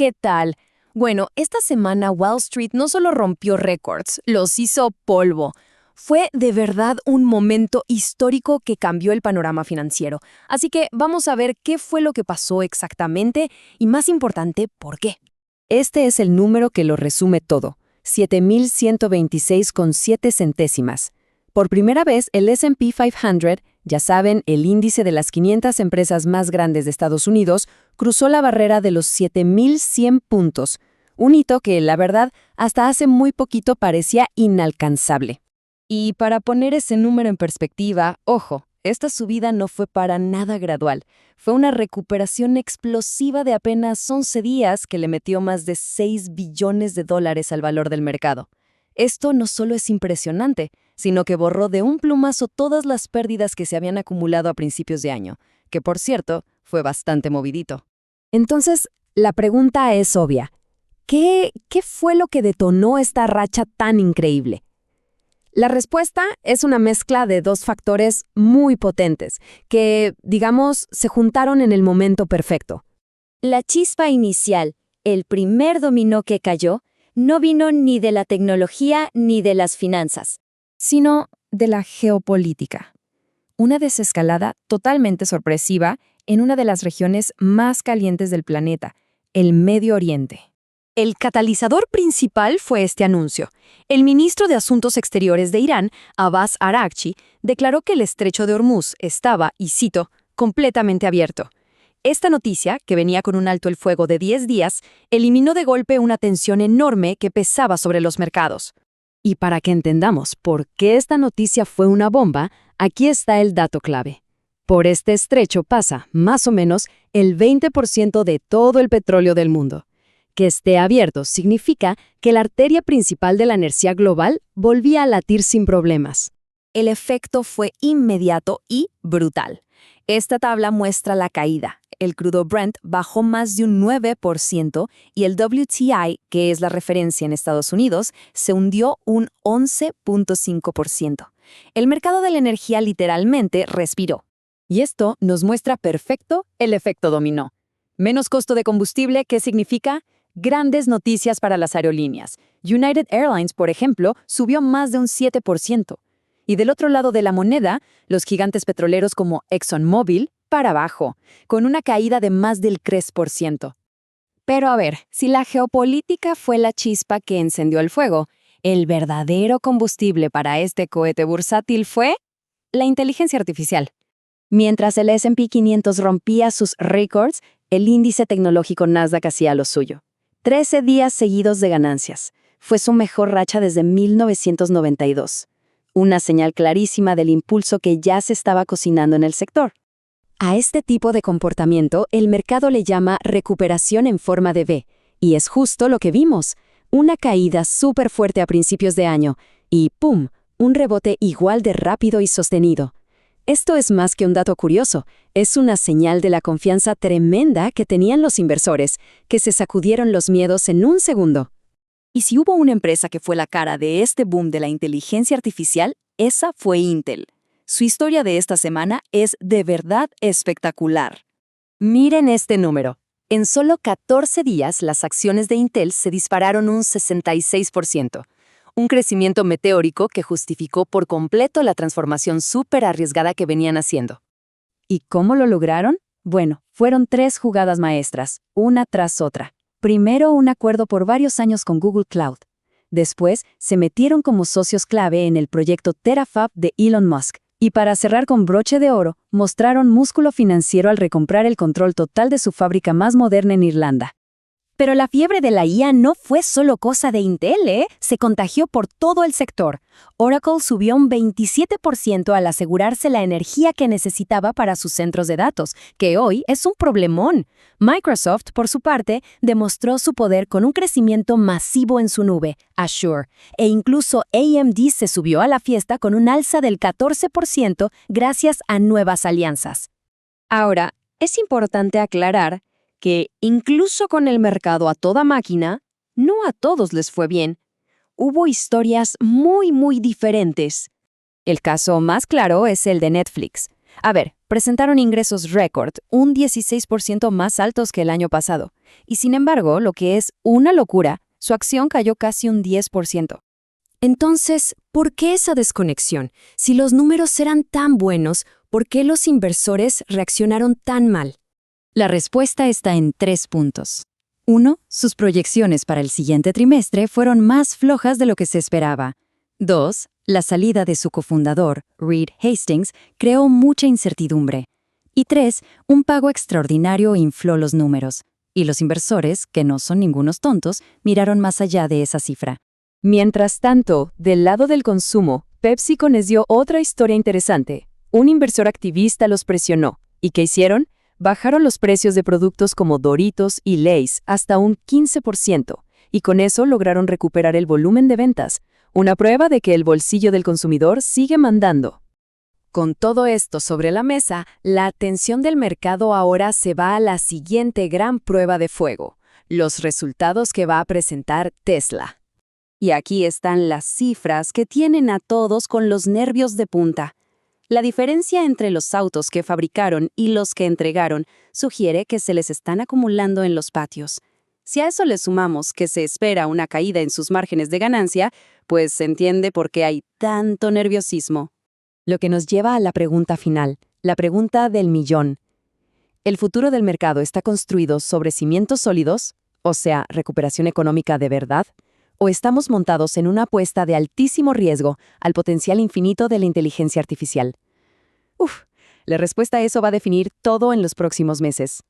¿qué tal? Bueno, esta semana Wall Street no solo rompió récords, los hizo polvo. Fue de verdad un momento histórico que cambió el panorama financiero. Así que vamos a ver qué fue lo que pasó exactamente y, más importante, por qué. Este es el número que lo resume todo, 7.126,7 centésimas. Por primera vez, el S&P 500, ya saben, el índice de las 500 empresas más grandes de Estados Unidos, cruzó la barrera de los 7.100 puntos, un hito que, la verdad, hasta hace muy poquito parecía inalcanzable. Y para poner ese número en perspectiva, ojo, esta subida no fue para nada gradual. Fue una recuperación explosiva de apenas 11 días que le metió más de $6 billones al valor del mercado. Esto no solo es impresionante, sino que borró de un plumazo todas las pérdidas que se habían acumulado a principios de año, que por cierto, fue bastante movidito. Entonces, la pregunta es obvia. ¿Qué fue lo que detonó esta racha tan increíble? La respuesta es una mezcla de dos factores muy potentes que, digamos, se juntaron en el momento perfecto. La chispa inicial, el primer dominó que cayó, no vino ni de la tecnología ni de las finanzas, sino de la geopolítica. Una desescalada totalmente sorpresiva en una de las regiones más calientes del planeta, el Medio Oriente. El catalizador principal fue este anuncio. El ministro de Asuntos Exteriores de Irán, Abbas Araghchi, declaró que el estrecho de Hormuz estaba, y cito, completamente abierto. Esta noticia, que venía con un alto el fuego de 10 días, eliminó de golpe una tensión enorme que pesaba sobre los mercados. Y para que entendamos por qué esta noticia fue una bomba, aquí está el dato clave. Por este estrecho pasa, más o menos, el 20% de todo el petróleo del mundo. Que esté abierto significa que la arteria principal de la energía global volvía a latir sin problemas. El efecto fue inmediato y brutal. Esta tabla muestra la caída. El crudo Brent bajó más de un 9% y el WTI, que es la referencia en Estados Unidos, se hundió un 11.5%. El mercado de la energía literalmente respiró. Y esto nos muestra perfecto el efecto dominó. Menos costo de combustible, ¿qué significa? Grandes noticias para las aerolíneas. United Airlines, por ejemplo, subió más de un 7%. Y del otro lado de la moneda, los gigantes petroleros como ExxonMobil, para abajo, con una caída de más del 3%. Pero a ver, si la geopolítica fue la chispa que encendió el fuego, el verdadero combustible para este cohete bursátil fue la inteligencia artificial. Mientras el S&P 500 rompía sus récords, el índice tecnológico Nasdaq hacía lo suyo. 13 días seguidos de ganancias. Fue su mejor racha desde 1992. Una señal clarísima del impulso que ya se estaba cocinando en el sector. A este tipo de comportamiento el mercado le llama recuperación en forma de V, y es justo lo que vimos. Una caída súper fuerte a principios de año y ¡pum!, un rebote igual de rápido y sostenido. Esto es más que un dato curioso, es una señal de la confianza tremenda que tenían los inversores, que se sacudieron los miedos en un segundo. Y si hubo una empresa que fue la cara de este boom de la inteligencia artificial, esa fue Intel. Su historia de esta semana es de verdad espectacular. Miren este número. En solo 14 días, las acciones de Intel se dispararon un 66%. Un crecimiento meteórico que justificó por completo la transformación súper arriesgada que venían haciendo. ¿Y cómo lo lograron? Bueno, fueron 3 jugadas maestras, una tras otra. Primero, un acuerdo por varios años con Google Cloud. Después, se metieron como socios clave en el proyecto Terafab de Elon Musk. Y para cerrar con broche de oro, mostraron músculo financiero al recomprar el control total de su fábrica más moderna en Irlanda. Pero la fiebre de la IA no fue solo cosa de Intel, se contagió por todo el sector. Oracle subió un 27% al asegurarse la energía que necesitaba para sus centros de datos, que hoy es un problemón. Microsoft, por su parte, demostró su poder con un crecimiento masivo en su nube, Azure, e incluso AMD se subió a la fiesta con un alza del 14% gracias a nuevas alianzas. Ahora, es importante aclarar que incluso con el mercado a toda máquina, no a todos les fue bien. Hubo historias muy diferentes. El caso más claro es el de Netflix. A ver, presentaron ingresos récord, un 16% más altos que el año pasado. Y sin embargo, lo que es una locura, su acción cayó casi un 10%. Entonces, ¿por qué esa desconexión? Si los números eran tan buenos, ¿por qué los inversores reaccionaron tan mal? La respuesta está en 3 puntos. 1. Sus proyecciones para el siguiente trimestre fueron más flojas de lo que se esperaba. 2. La salida de su cofundador, Reed Hastings, creó mucha incertidumbre. Y 3. Un pago extraordinario infló los números. Y los inversores, que no son ningunos tontos, miraron más allá de esa cifra. Mientras tanto, del lado del consumo, PepsiCo les dio otra historia interesante. Un inversor activista los presionó. ¿Y qué hicieron? Bajaron los precios de productos como Doritos y Lay's hasta un 15%, y con eso lograron recuperar el volumen de ventas, una prueba de que el bolsillo del consumidor sigue mandando. Con todo esto sobre la mesa, la atención del mercado ahora se va a la siguiente gran prueba de fuego, los resultados que va a presentar Tesla. Y aquí están las cifras que tienen a todos con los nervios de punta. La diferencia entre los autos que fabricaron y los que entregaron sugiere que se les están acumulando en los patios. Si a eso le sumamos que se espera una caída en sus márgenes de ganancia, pues se entiende por qué hay tanto nerviosismo. Lo que nos lleva a la pregunta final, la pregunta del millón. ¿El futuro del mercado está construido sobre cimientos sólidos, o sea, recuperación económica de verdad? ¿O estamos montados en una apuesta de altísimo riesgo al potencial infinito de la inteligencia artificial? La respuesta a eso va a definir todo en los próximos meses.